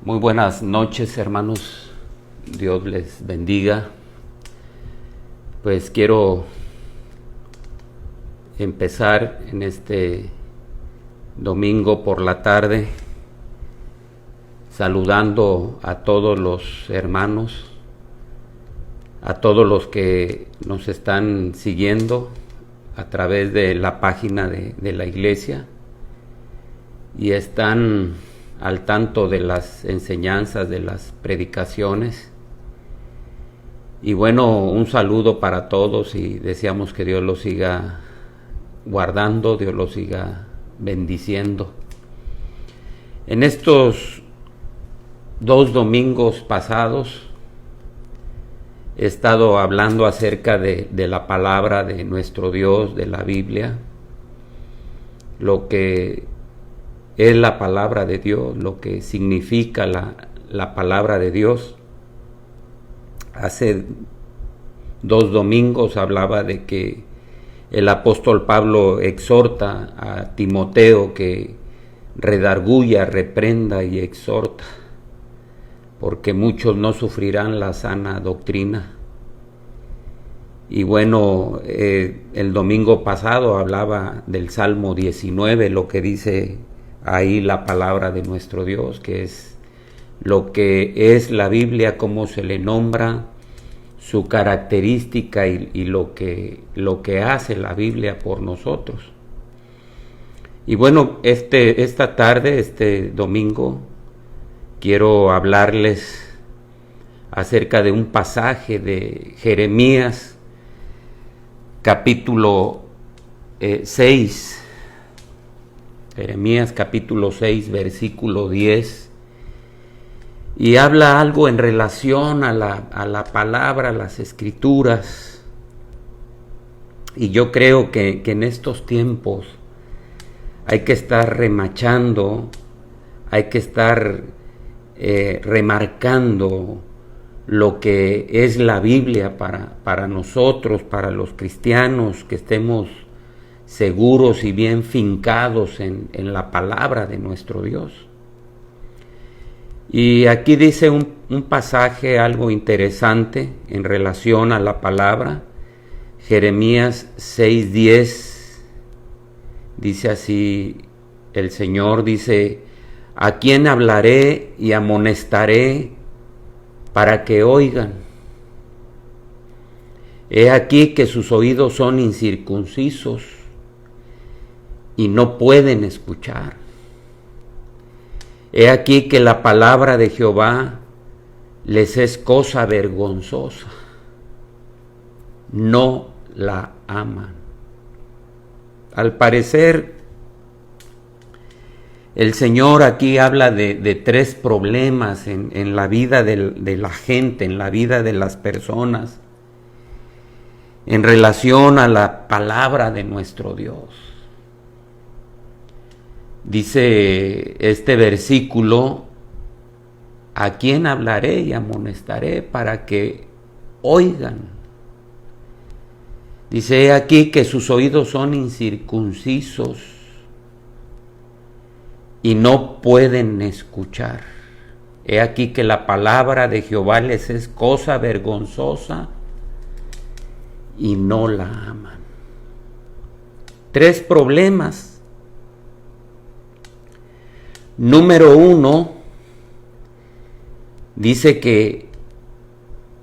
Muy buenas noches, hermanos. Dios les bendiga. Pues quiero empezar en este domingo por la tarde saludando a todos los hermanos, a todos los que nos están siguiendo a través de la página de la iglesia y están al tanto de las enseñanzas, de las predicaciones. Y bueno, un saludo para todos y deseamos que Dios los siga guardando, Dios los siga bendiciendo. En estos 2 domingos pasados he estado hablando acerca de la palabra de nuestro Dios, de la Biblia, lo que es la palabra de Dios, lo que significa la palabra de Dios. Hace 2 domingos hablaba de que el apóstol Pablo exhorta a Timoteo que redarguya, reprenda y exhorta, porque muchos no sufrirán la sana doctrina. Y bueno, el domingo pasado hablaba del Salmo 19, lo que dice ahí la palabra de nuestro Dios, que es lo que es la Biblia, cómo se le nombra, su característica y lo que hace la Biblia por nosotros. Y bueno, esta tarde, este domingo, quiero hablarles acerca de un pasaje de Jeremías, capítulo 6. Jeremías capítulo 6, versículo 10, y habla algo en relación a la palabra, a las escrituras. Y yo creo que en estos tiempos hay que estar remachando, hay que estar remarcando lo que es la Biblia para nosotros, para los cristianos, que estemos seguros y bien fincados en la palabra de nuestro Dios. Y aquí dice un pasaje algo interesante en relación a la palabra. Jeremías 6:10 dice así: el Señor dice: ¿a quién hablaré y amonestaré para que oigan? He aquí que sus oídos son incircuncisos y no pueden escuchar. He aquí que la palabra de Jehová les es cosa vergonzosa. No la aman. Al parecer, el Señor aquí habla de 3 problemas en la vida de la gente, en la vida de las personas, en relación a la palabra de nuestro Dios. Dice este versículo: ¿a quién hablaré y amonestaré para que oigan? Dice: he aquí que sus oídos son incircuncisos y no pueden escuchar. He aquí que la palabra de Jehová les es cosa vergonzosa y no la aman. 3 problemas. Número 1, dice que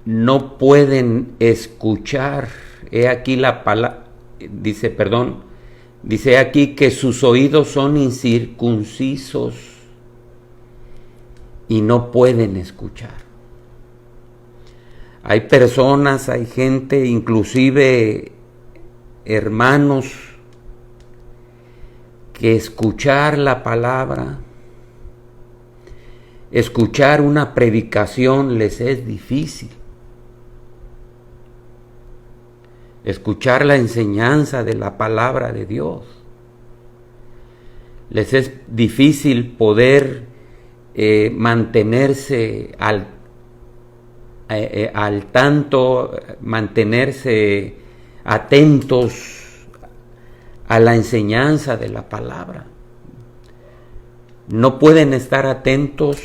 no pueden escuchar. He aquí la palabra, dice aquí que sus oídos son incircuncisos y no pueden escuchar. Hay personas, hay gente, inclusive hermanos, que escuchar la palabra, escuchar una predicación les es difícil. Escuchar la enseñanza de la palabra de Dios. Les es difícil poder mantenerse al tanto, mantenerse atentos a la enseñanza de la palabra. No pueden estar atentos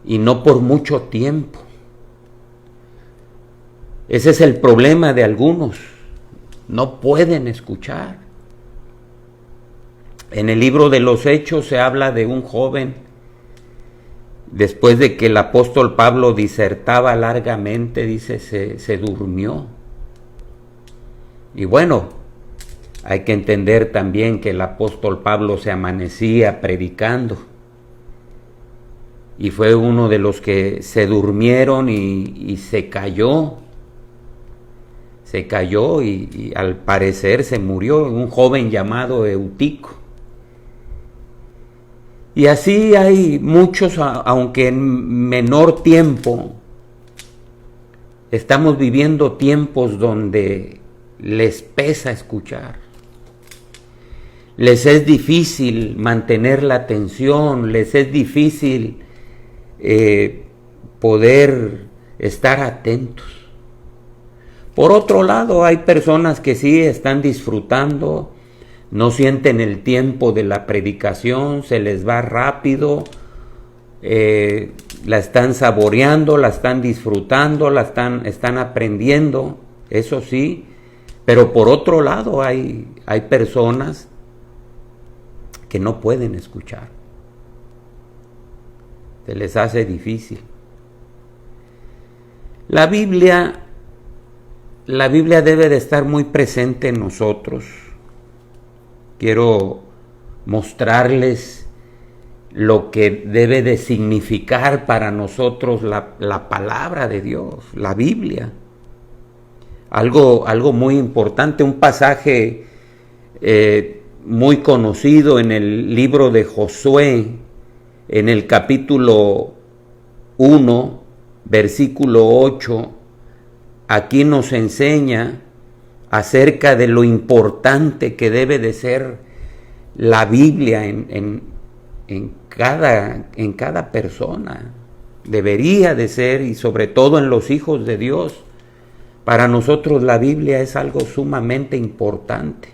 y no por mucho tiempo. Ese es el problema de algunos, no pueden escuchar. En el libro de los Hechos se habla de un joven, después de que el apóstol Pablo disertaba largamente, dice, se durmió. Y bueno, hay que entender también que el apóstol Pablo se amanecía predicando. Y fue uno de los que se durmieron y se cayó. Se cayó y al parecer se murió, un joven llamado Eutico. Y así hay muchos, aunque en menor tiempo. Estamos viviendo tiempos donde les pesa escuchar. Les es difícil mantener la atención, les es difícil poder estar atentos. Por otro lado, hay personas que sí están disfrutando, no sienten el tiempo de la predicación, se les va rápido, la están saboreando, la están disfrutando, están aprendiendo, eso sí, pero por otro lado hay personas que no pueden escuchar, se les hace difícil. La Biblia debe de estar muy presente en nosotros. Quiero mostrarles lo que debe de significar para nosotros la palabra de Dios, la Biblia. Algo muy importante, un pasaje muy conocido en el libro de Josué, en el capítulo 1, versículo 8, aquí nos enseña acerca de lo importante que debe de ser la Biblia en cada persona. Debería de ser, y sobre todo en los hijos de Dios. Para nosotros la Biblia es algo sumamente importante.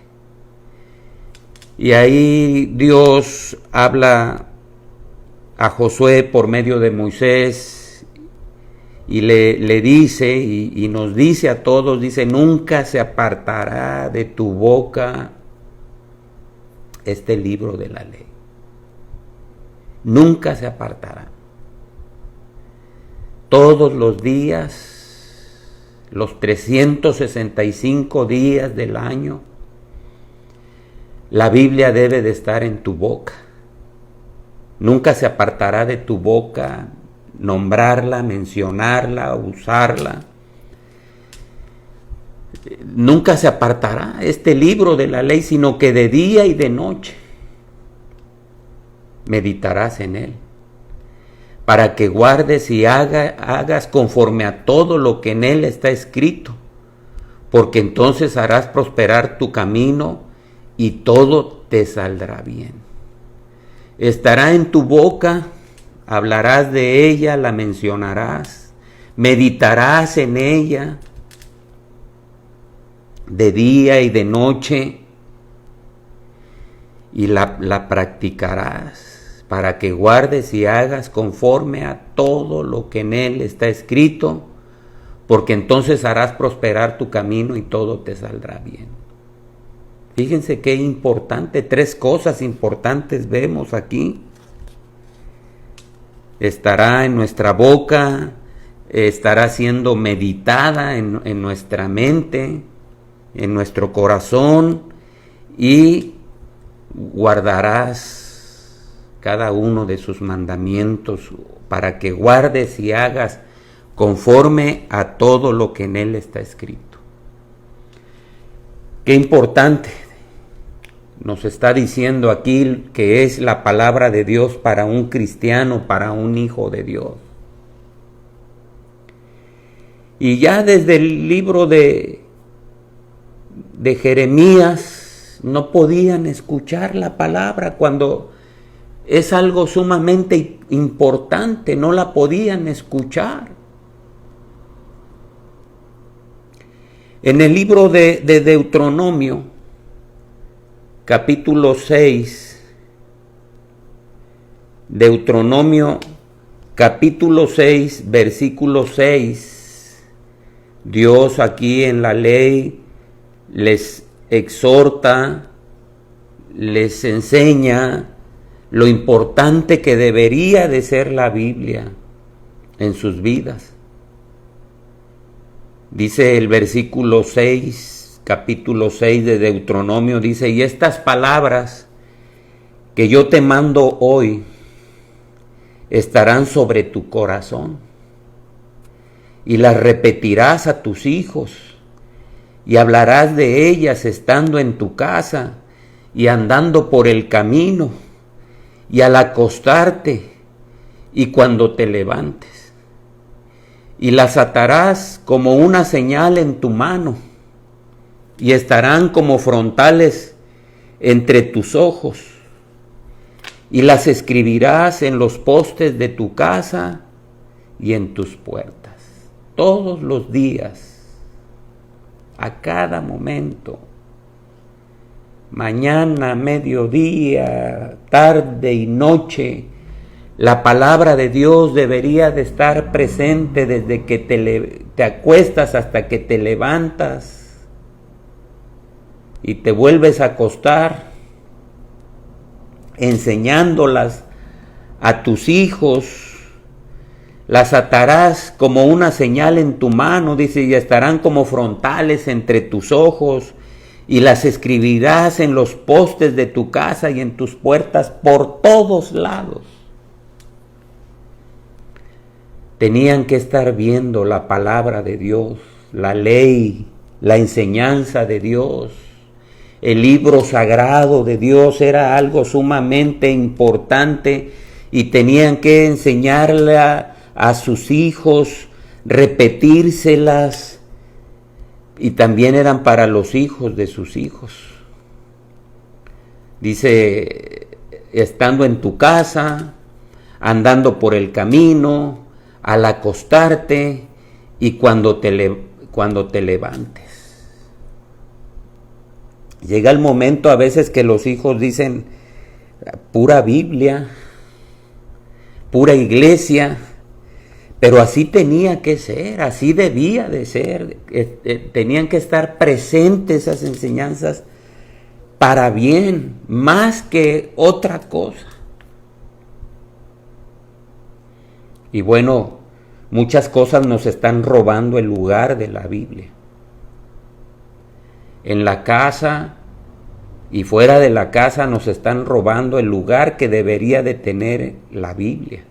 Y ahí Dios habla a Josué por medio de Moisés y le dice y nos dice a todos, dice, nunca se apartará de tu boca este libro de la ley. Nunca se apartará. Todos los días, los 365 días del año, la Biblia debe de estar en tu boca. Nunca se apartará de tu boca nombrarla, mencionarla, usarla. Nunca se apartará este libro de la ley, sino que de día y de noche meditarás en él, para que guardes y hagas conforme a todo lo que en él está escrito, porque entonces harás prosperar tu camino y todo te saldrá bien. Estará en tu boca, hablarás de ella, la mencionarás, meditarás en ella de día y de noche y la practicarás, para que guardes y hagas conforme a todo lo que en él está escrito, porque entonces harás prosperar tu camino y todo te saldrá bien. Fíjense qué importante, 3 cosas importantes vemos aquí. Estará en nuestra boca, estará siendo meditada en nuestra mente, en nuestro corazón, y guardarás cada uno de sus mandamientos para que guardes y hagas conforme a todo lo que en él está escrito. Qué importante. Nos está diciendo aquí que es la palabra de Dios para un cristiano, para un hijo de Dios. Y ya desde el libro de Jeremías no podían escuchar la palabra cuando es algo sumamente importante, no la podían escuchar. En el libro de Deuteronomio, capítulo 6, Deuteronomio capítulo 6, versículo 6, Dios aquí en la ley les exhorta, les enseña lo importante que debería de ser la Biblia en sus vidas. Dice el versículo 6, capítulo 6 de Deuteronomio, dice: y estas palabras que yo te mando hoy estarán sobre tu corazón, y las repetirás a tus hijos, y hablarás de ellas estando en tu casa, y andando por el camino, y al acostarte, y cuando te levantes. Y las atarás como una señal en tu mano, y estarán como frontales entre tus ojos, y las escribirás en los postes de tu casa y en tus puertas. Todos los días, a cada momento, mañana, mediodía, tarde y noche, la palabra de Dios debería de estar presente desde que te acuestas hasta que te levantas y te vuelves a acostar, enseñándolas a tus hijos. Las atarás como una señal en tu mano, dice, y estarán como frontales entre tus ojos, y las escribirás en los postes de tu casa y en tus puertas por todos lados. Tenían que estar viendo la palabra de Dios, la ley, la enseñanza de Dios. El libro sagrado de Dios era algo sumamente importante y tenían que enseñarle a sus hijos, repetírselas, y también eran para los hijos de sus hijos. Dice, estando en tu casa, andando por el camino, al acostarte y cuando te levantes. Llega el momento a veces que los hijos dicen: pura Biblia, pura iglesia, pero así tenía que ser, así debía de ser. Tenían que estar presentes esas enseñanzas para bien, más que otra cosa. Y bueno, muchas cosas nos están robando el lugar de la Biblia. En la casa y fuera de la casa nos están robando el lugar que debería de tener la Biblia.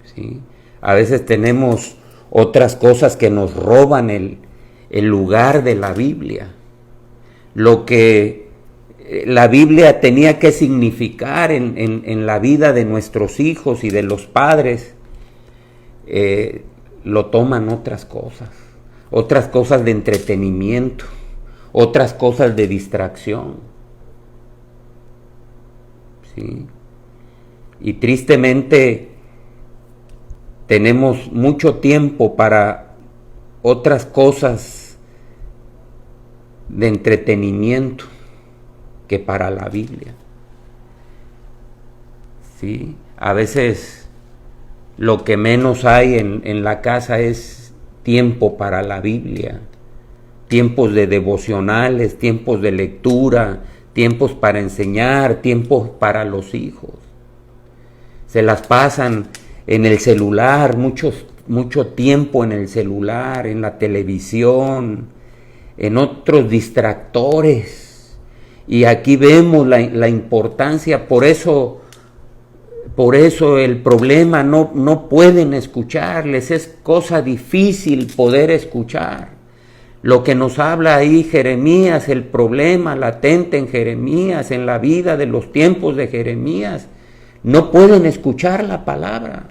¿Sí? A veces tenemos otras cosas que nos roban el lugar de la Biblia. Lo que la Biblia tenía que significar en la vida de nuestros hijos y de los padres, lo toman otras cosas de entretenimiento, otras cosas de distracción. ¿Sí? Y tristemente tenemos mucho tiempo para otras cosas de entretenimiento que para la Biblia. ¿Sí? A veces lo que menos hay en la casa es tiempo para la Biblia, tiempos de devocionales, tiempos de lectura, tiempos para enseñar, tiempos para los hijos. Se las pasan en el celular, mucho tiempo en el celular, en la televisión, en otros distractores. Y aquí vemos la importancia, por eso el problema, no pueden escucharles, es cosa difícil poder escuchar. Lo que nos habla ahí Jeremías, el problema latente en Jeremías, en la vida de los tiempos de Jeremías, no pueden escuchar la palabra.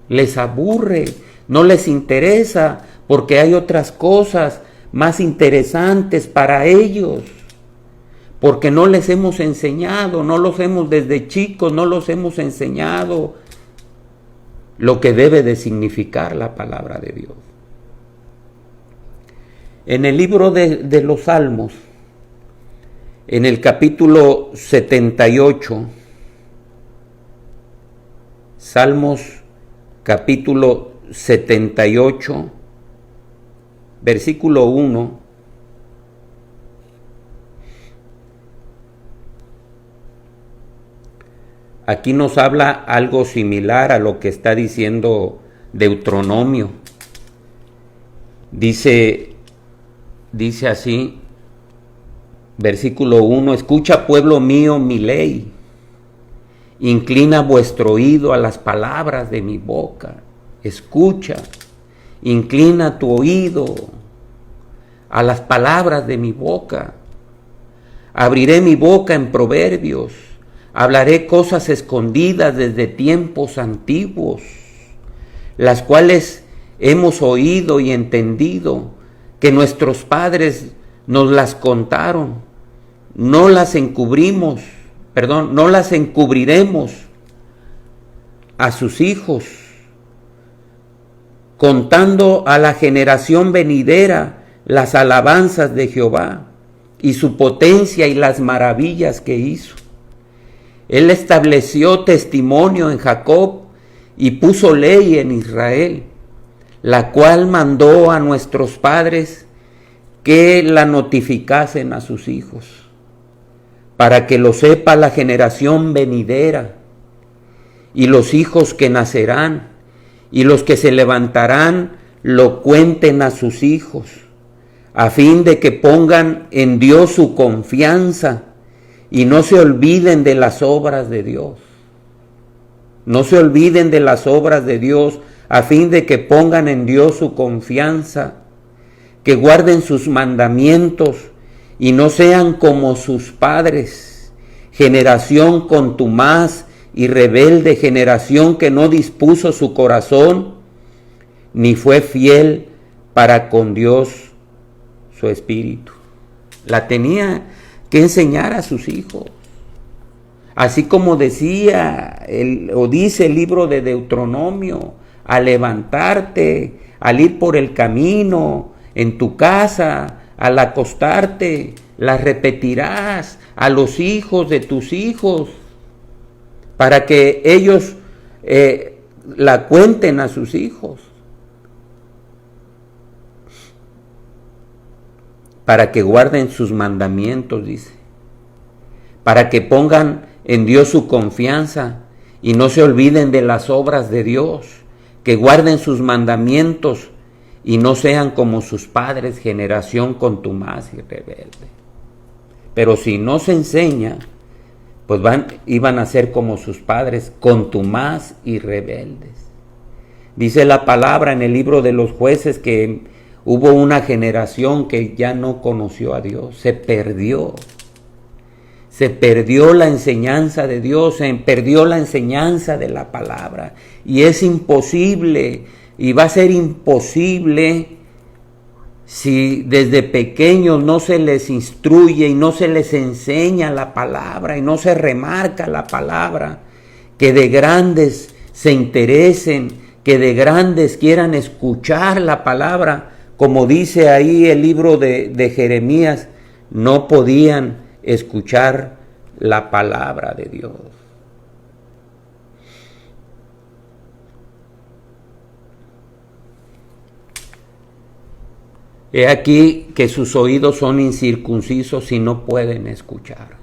Les aburre, no les interesa, porque hay otras cosas más interesantes para ellos, porque no les hemos enseñado, no los hemos desde chicos, no los hemos enseñado lo que debe de significar la palabra de Dios. En el libro de los Salmos, en el capítulo 78, Salmos capítulo 78, versículo 1. Aquí nos habla algo similar a lo que está diciendo Deuteronomio. Dice así, versículo 1, escucha pueblo mío mi ley, inclina vuestro oído a las palabras de mi boca, escucha, inclina tu oído a las palabras de mi boca, abriré mi boca en proverbios, hablaré cosas escondidas desde tiempos antiguos, las cuales hemos oído y entendido, que nuestros padres nos las contaron, no las encubriremos a sus hijos, contando a la generación venidera las alabanzas de Jehová y su potencia y las maravillas que hizo. Él estableció testimonio en Jacob y puso ley en Israel, la cual mandó a nuestros padres que la notificasen a sus hijos, para que lo sepa la generación venidera, y los hijos que nacerán, y los que se levantarán lo cuenten a sus hijos, a fin de que pongan en Dios su confianza, y no se olviden de las obras de Dios. No se olviden de las obras de Dios, a fin de que pongan en Dios su confianza, que guarden sus mandamientos y no sean como sus padres, generación contumaz y rebelde, generación que no dispuso su corazón, ni fue fiel para con Dios su espíritu. La tenía que enseñar a sus hijos. Así como dice el libro de Deuteronomio, al levantarte, al ir por el camino, en tu casa, al acostarte, la repetirás a los hijos de tus hijos, para que ellos la cuenten a sus hijos, para que guarden sus mandamientos, dice, para que pongan en Dios su confianza y no se olviden de las obras de Dios, que guarden sus mandamientos y no sean como sus padres, generación contumaz y rebelde. Pero si no se enseña, pues iban a ser como sus padres, contumaz y rebeldes. Dice la palabra en el libro de los Jueces que hubo una generación que ya no conoció a Dios, se perdió la enseñanza de Dios, se perdió la enseñanza de la palabra, y es imposible, y va a ser imposible si desde pequeños no se les instruye y no se les enseña la palabra y no se remarca la palabra, que de grandes se interesen, que de grandes quieran escuchar la palabra. Como dice ahí el libro de Jeremías, no podían escuchar la palabra de Dios. He aquí que sus oídos son incircuncisos y no pueden escuchar.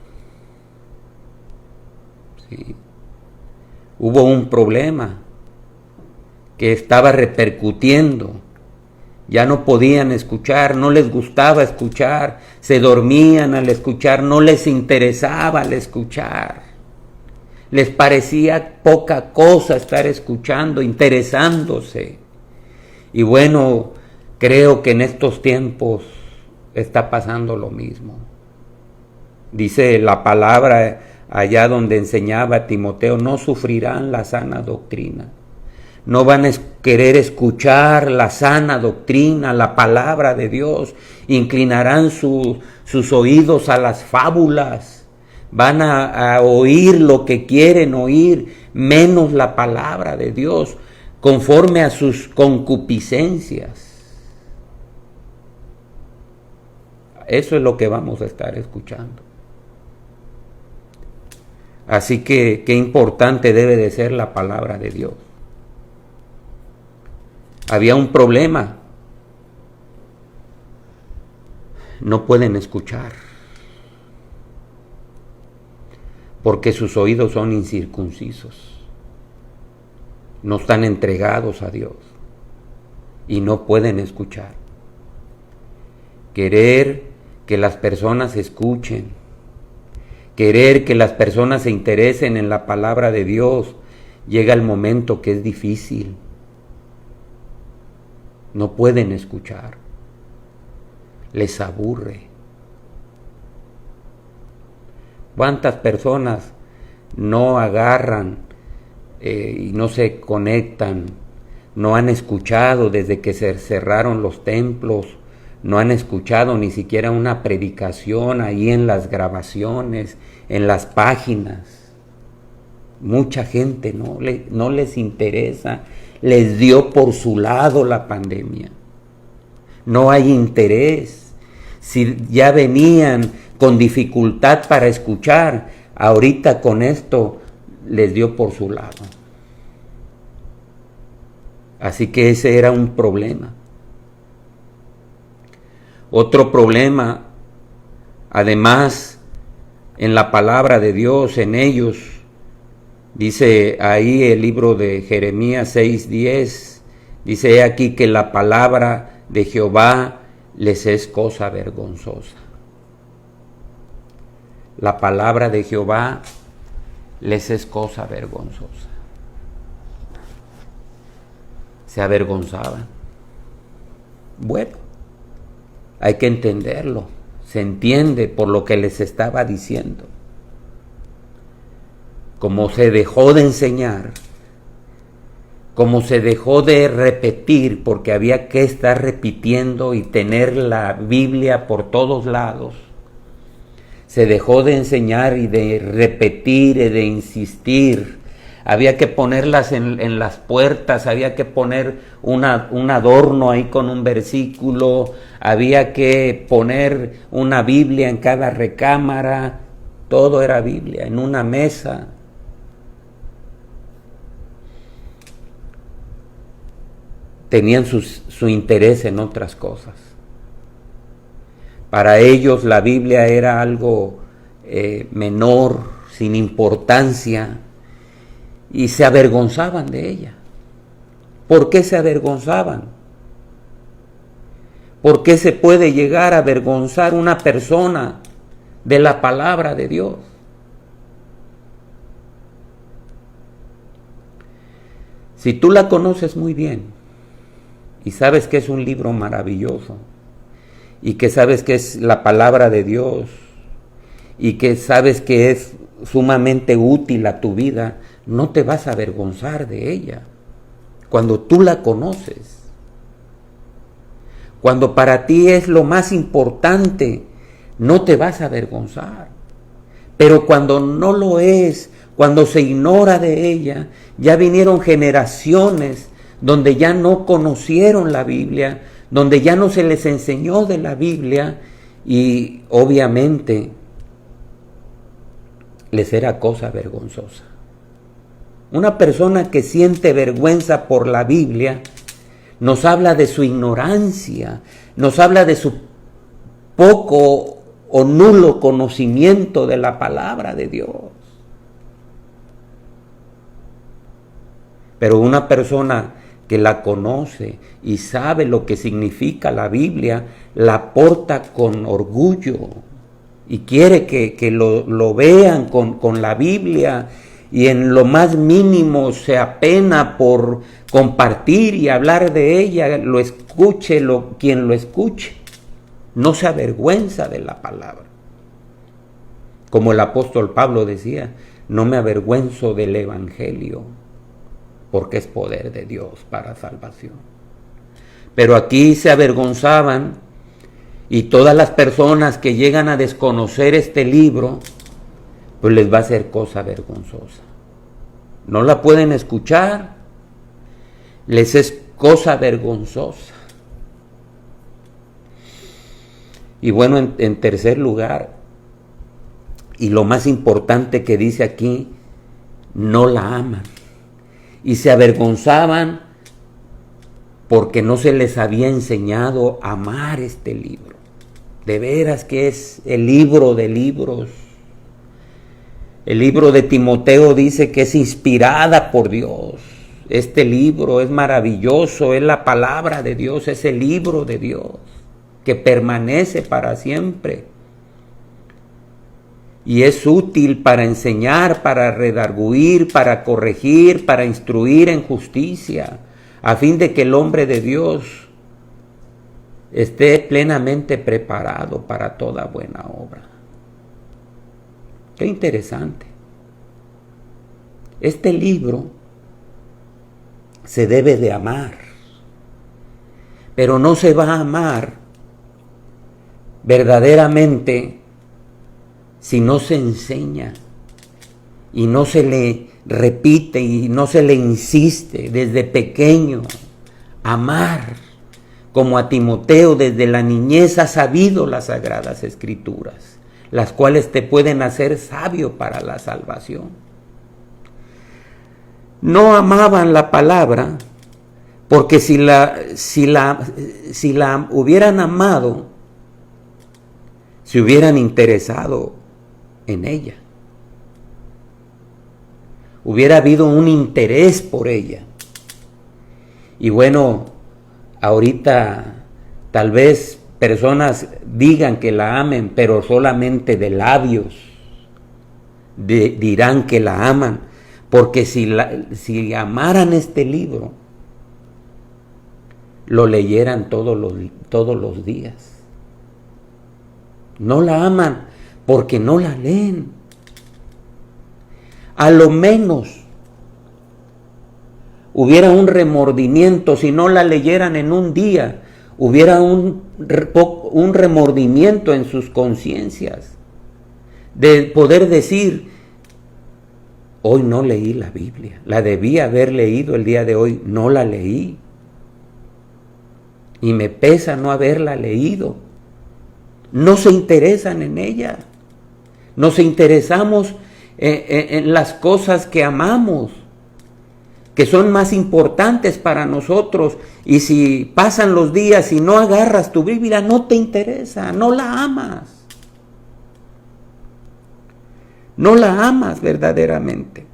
Sí. Hubo un problema que estaba repercutiendo. Ya no podían escuchar, no les gustaba escuchar, se dormían al escuchar, no les interesaba al escuchar. Les parecía poca cosa estar escuchando, interesándose. Y bueno, creo que en estos tiempos está pasando lo mismo. Dice la palabra allá donde enseñaba a Timoteo, no sufrirán la sana doctrina. No van a querer escuchar la sana doctrina, la palabra de Dios. Inclinarán sus oídos a las fábulas. Van a oír lo que quieren oír, menos la palabra de Dios, conforme a sus concupiscencias. Eso es lo que vamos a estar escuchando. Así que qué importante debe de ser la palabra de Dios. Había un problema. No pueden escuchar, porque sus oídos son incircuncisos. No están entregados a Dios y no pueden escuchar. Querer que las personas escuchen, querer que las personas se interesen en la palabra de Dios, llega el momento que es difícil. No pueden escuchar. Les aburre. ¿Cuántas personas no agarran y no se conectan? No han escuchado desde que se cerraron los templos, no han escuchado ni siquiera una predicación ahí en las grabaciones, en las páginas. Mucha gente no les interesa, les dio por su lado la pandemia. No hay interés. Si ya venían con dificultad para escuchar, ahorita con esto les dio por su lado. Así que ese era un problema. Otro problema, además, en la palabra de Dios, en ellos, dice ahí el libro de Jeremías 6:10, dice: he aquí que la palabra de Jehová les es cosa vergonzosa. La palabra de Jehová les es cosa vergonzosa. Se avergonzaban. Bueno, hay que entenderlo. Se entiende por lo que les estaba diciendo. Como se dejó de enseñar, como se dejó de repetir, porque había que estar repitiendo y tener la Biblia por todos lados, se dejó de enseñar y de repetir y de insistir. Había que ponerlas en las puertas, había que poner un adorno ahí con un versículo, había que poner una Biblia en cada recámara, todo era Biblia, en una mesa. Tenían su interés en otras cosas. Para ellos la Biblia era algo menor, sin importancia, y se avergonzaban de ella. ¿Por qué se avergonzaban? ¿Por qué se puede llegar a avergonzar una persona de la palabra de Dios? Si tú la conoces muy bien y sabes que es un libro maravilloso y que sabes que es la palabra de Dios y que sabes que es sumamente útil a tu vida, no te vas a avergonzar de ella. Cuando tú la conoces, cuando para ti es lo más importante, no te vas a avergonzar. Pero cuando no lo es, cuando se ignora de ella, ya vinieron generaciones donde ya no conocieron la Biblia, donde ya no se les enseñó de la Biblia, y obviamente les era cosa vergonzosa. Una persona que siente vergüenza por la Biblia nos habla de su ignorancia, nos habla de su poco o nulo conocimiento de la palabra de Dios. Pero una persona que la conoce y sabe lo que significa la Biblia, la porta con orgullo y quiere que lo vean con la Biblia, y en lo más mínimo se apena por compartir y hablar de ella, lo escuche quien lo escuche. No se avergüenza de la palabra. Como el apóstol Pablo decía: no me avergüenzo del evangelio, porque es poder de Dios para salvación. Pero aquí se avergonzaban, y todas las personas que llegan a desconocer este libro, pues les va a ser cosa vergonzosa. No la pueden escuchar, les es cosa vergonzosa. Y bueno, en tercer lugar, y lo más importante que dice aquí, no la aman. Y se avergonzaban porque no se les había enseñado a amar este libro. De veras que es el libro de libros. El libro de Timoteo dice que es inspirada por Dios. Este libro es maravilloso, es la palabra de Dios, es el libro de Dios que permanece para siempre. Y es útil para enseñar, para redarguir, para corregir, para instruir en justicia, a fin de que el hombre de Dios esté plenamente preparado para toda buena obra. Qué interesante. Este libro se debe de amar, pero no se va a amar verdaderamente si no se enseña y no se le repite y no se le insiste desde pequeño. Amar, como a Timoteo desde la niñez ha sabido las Sagradas Escrituras, las cuales te pueden hacer sabio para la salvación. No amaban la palabra porque si la hubieran amado, se hubieran interesado en ella. Hubiera habido un interés por ella. Y bueno, ahorita tal vez personas digan que la amen, pero solamente de labios dirán que la aman, porque si amaran este libro, lo leyeran todos los días. No la aman porque no la leen. A lo menos hubiera un remordimiento si no la leyeran en un día. Hubiera un remordimiento en sus conciencias de poder decir: hoy no leí la Biblia, la debí haber leído el día de hoy, no la leí. Y me pesa no haberla leído. No se interesan en ella. Nos interesamos en las cosas que amamos, que son más importantes para nosotros. Y si pasan los días y no agarras tu Biblia, no te interesa, no la amas. No la amas verdaderamente.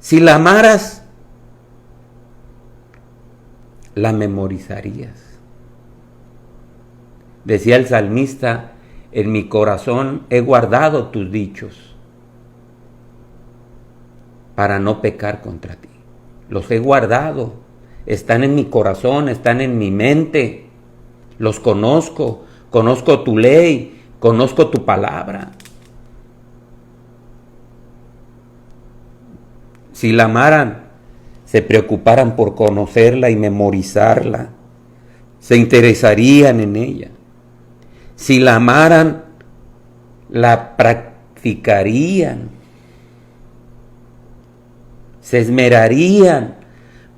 Si la amaras, la memorizarías. Decía el salmista: en mi corazón he guardado tus dichos para no pecar contra ti. Los he guardado, están en mi corazón, están en mi mente, los conozco, conozco tu ley, conozco tu palabra. Si la amaran, se preocuparan por conocerla y memorizarla, se interesarían en ella. Si la amaran, la practicarían, se esmerarían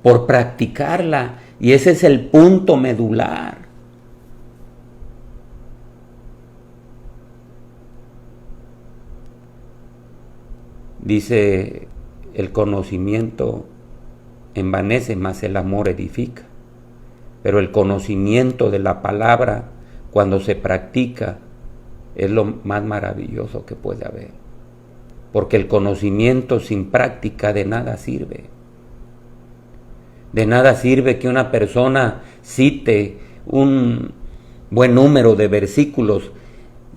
por practicarla, y ese es el punto medular. Dice: el conocimiento envanece, mas el amor edifica. Pero el conocimiento de la palabra, cuando se practica, es lo más maravilloso que puede haber. Porque el conocimiento sin práctica de nada sirve. De nada sirve que una persona cite un buen número de versículos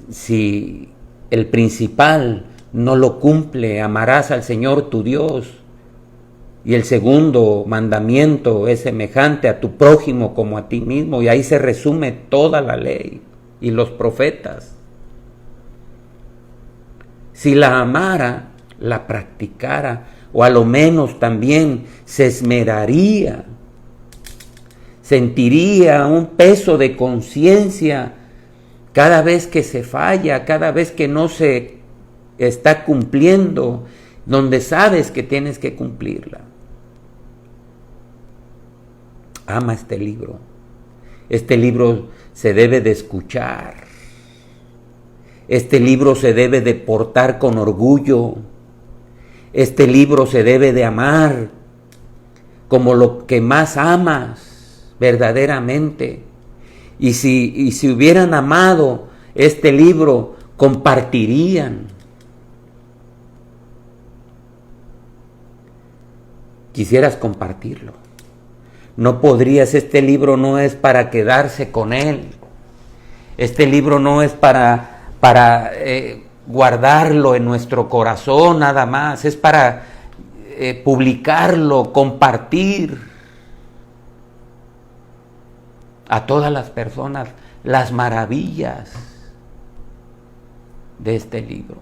si el principal no lo cumple. Amarás al Señor tu Dios. Y el segundo mandamiento es semejante a tu prójimo como a ti mismo. Y ahí se resume toda la ley y los profetas. Si la amara, la practicara, o a lo menos también se esmeraría, sentiría un peso de conciencia cada vez que se falla, cada vez que no se está cumpliendo, donde sabes que tienes que cumplirla. Ama este libro. Este libro se debe de escuchar. Este libro se debe de portar con orgullo. Este libro se debe de amar como lo que más amas verdaderamente. Y si hubieran amado este libro, compartirían. Quisieras compartirlo. No podrías, este libro no es para quedarse con él. Este libro no es para guardarlo en nuestro corazón nada más, es para publicarlo, compartir a todas las personas las maravillas de este libro.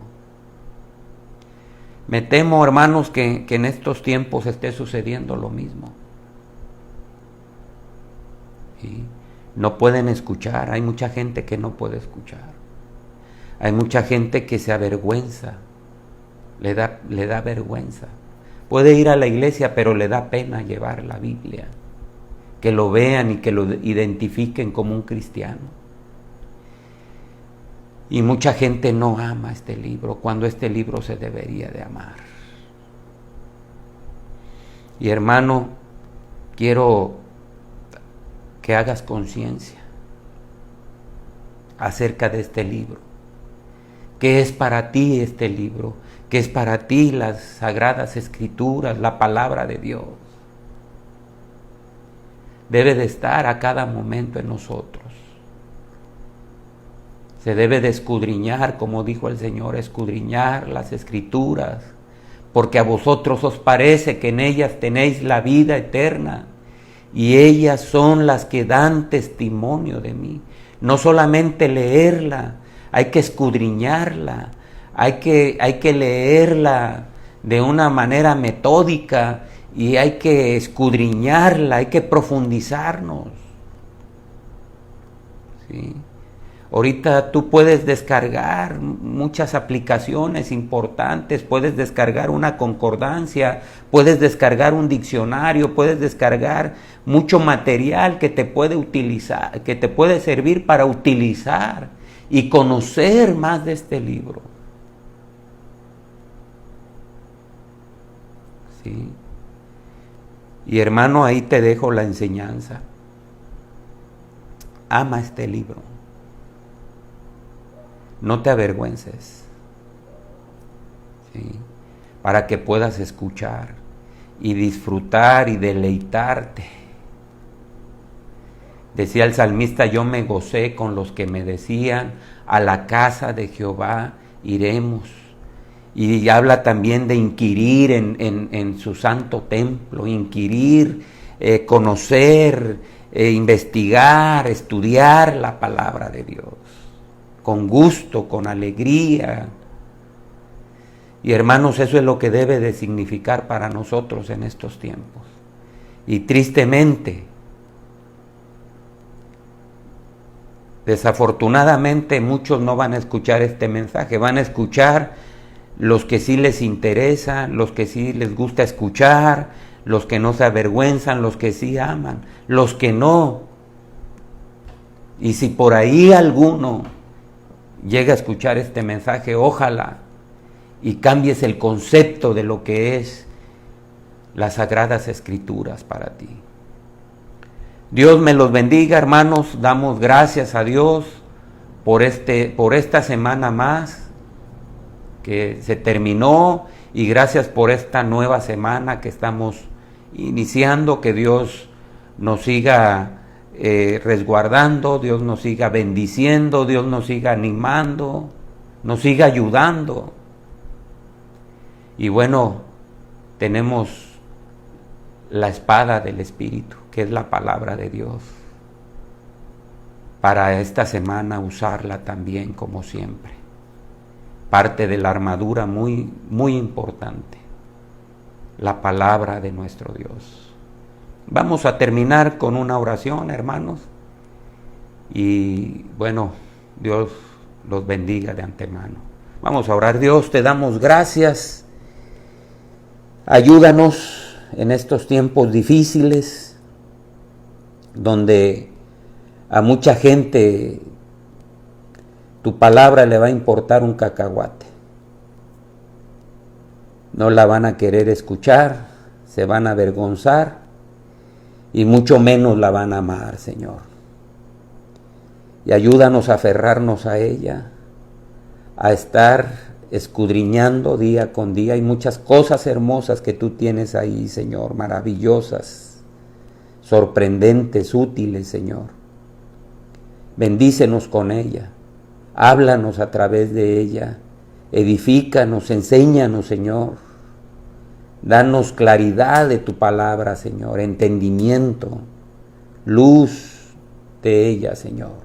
Me temo, hermanos, que en estos tiempos esté sucediendo lo mismo. ¿Sí? No pueden escuchar, hay mucha gente que no puede escuchar. Hay mucha gente que se avergüenza, le da vergüenza. Puede ir a la iglesia, pero le da pena llevar la Biblia, que lo vean y que lo identifiquen como un cristiano. Y mucha gente no ama este libro, cuando este libro se debería de amar. Y hermano, quiero que hagas conciencia acerca de este libro. ¿Qué es para ti este libro? ¿Qué es para ti las Sagradas Escrituras, la palabra de Dios? Debe de estar a cada momento en nosotros. Se debe de escudriñar, como dijo el Señor, escudriñar las Escrituras, porque a vosotros os parece que en ellas tenéis la vida eterna, y ellas son las que dan testimonio de mí. No solamente leerla, hay que escudriñarla, hay que leerla de una manera metódica y hay que escudriñarla, hay que profundizarnos. ¿Sí? Ahorita tú puedes descargar muchas aplicaciones importantes, puedes descargar una concordancia, puedes descargar un diccionario, puedes descargar mucho material que te puede utilizar, que te puede servir para utilizar y conocer más de este libro. ¿Sí? Y hermano, ahí te dejo la enseñanza. Ama este libro. No te avergüences, ¿sí? Para que puedas escuchar y disfrutar y deleitarte. Decía el salmista, yo me gocé con los que me decían, a la casa de Jehová iremos. Y habla también de inquirir en su santo templo, inquirir, conocer, investigar, estudiar la palabra de Dios. Con gusto, con alegría. Y hermanos, eso es lo que debe de significar para nosotros en estos tiempos. Y tristemente, desafortunadamente, muchos no van a escuchar este mensaje. Van a escuchar los que sí les interesa, los que sí les gusta escuchar, los que no se avergüenzan, los que sí aman, los que no. Y si por ahí alguno llega a escuchar este mensaje, ojalá y cambies el concepto de lo que es las Sagradas Escrituras para ti. Dios me los bendiga, hermanos. Damos gracias a Dios por esta semana más que se terminó, y gracias por esta nueva semana que estamos iniciando. Que Dios nos siga resguardando, Dios nos siga bendiciendo, Dios nos siga animando, nos siga ayudando. Y bueno, tenemos la espada del Espíritu, que es la palabra de Dios, para esta semana usarla también como siempre. Parte de la armadura muy, muy importante, la palabra de nuestro Dios. Vamos a terminar con una oración, hermanos, y bueno, Dios los bendiga de antemano. Vamos a orar. Dios, te damos gracias. Ayúdanos en estos tiempos difíciles, donde a mucha gente tu palabra le va a importar un cacahuate. No la van a querer escuchar, se van a avergonzar y mucho menos la van a amar, Señor. Y ayúdanos a aferrarnos a ella, a estar escudriñando día con día. Hay muchas cosas hermosas que tú tienes ahí, Señor, maravillosas, sorprendentes, útiles, Señor. Bendícenos con ella, háblanos a través de ella, edifícanos, enséñanos, Señor. Danos claridad de tu palabra, Señor, entendimiento, luz de ella, Señor.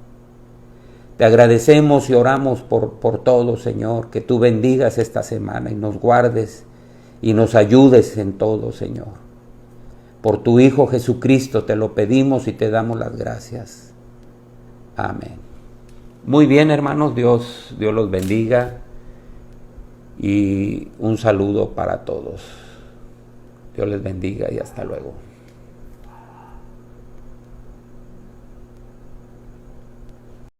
Te agradecemos y oramos por todo, Señor, que tú bendigas esta semana y nos guardes y nos ayudes en todo, Señor. Por tu Hijo Jesucristo te lo pedimos y te damos las gracias. Amén. Muy bien, hermanos, Dios los bendiga y un saludo para todos. Dios les bendiga y hasta luego.